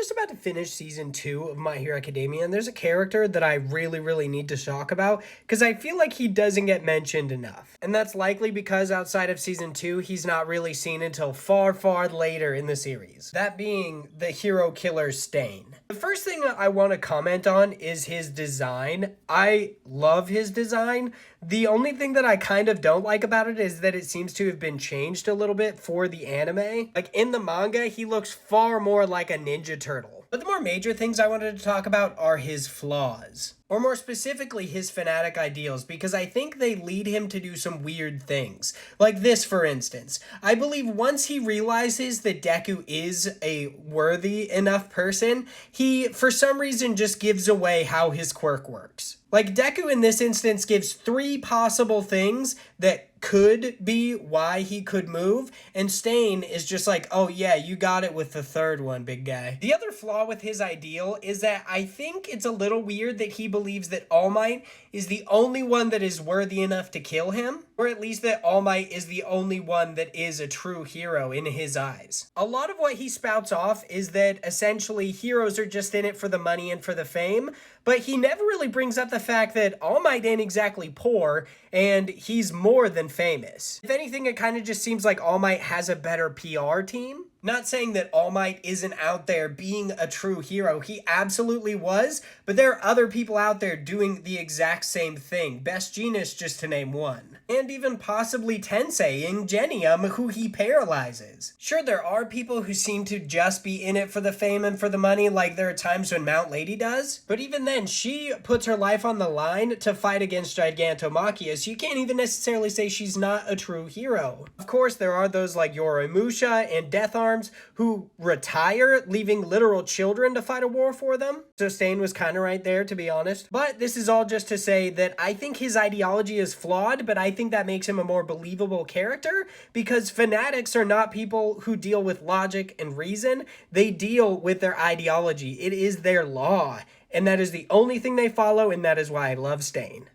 just about to finish season 2 of My Hero Academia, and there's a character that I really need to talk about because I feel like he doesn't get mentioned enough. And that's likely because outside of season 2, he's not really seen until far later in the series. That being the hero killer Stain. The first thing I want to comment on is his design. I love his design. The only thing that I kind of don't like about it is that it seems to have been changed a little bit for the anime. Like in the manga, he looks far more like a Ninja Turtle. But the more major things I wanted to talk about are his flaws. Or more specifically, his fanatic ideals, because I think they lead him to do some weird things. Like this, for instance. I believe once he realizes that Deku is a worthy enough person, he, for some reason, just gives away how his quirk works. Like, Deku in this instance gives 3 possible things that could be why he could move, and Stain is just like, oh yeah, you got it with the third one, big guy. The other flaw with his ideal is that I think it's a little weird that he believes that All Might is the only one that is worthy enough to kill him, or at least that All Might is the only one that is a true hero in his eyes. A lot of what he spouts off is that essentially heroes are just in it for the money and for the fame, but he never really brings up the fact that All Might ain't exactly poor, and he's more than famous. If anything, it kind of just seems like All Might has a better PR team. Not saying that All Might isn't out there being a true hero. He absolutely was, but there are other people out there doing the exact same thing. Best Jeanist, just to name one. And even possibly Tensei in Genium, who he paralyzes. Sure, there are people who seem to just be in it for the fame and for the money, like there are times when Mount Lady does, but even then, she puts her life on the line to fight against Gigantomachia, so you can't even necessarily say she's not a true hero. Of course, there are those like Yorumusha and Death Arms who retire, leaving literal children to fight a war for them. So Stain was kind of right there, to be honest. But this is all just to say that I think his ideology is flawed, but I think that makes him a more believable character because fanatics are not people who deal with logic and reason. They deal with their ideology. It is their law, and that is the only thing they follow, and that is why I love Stain.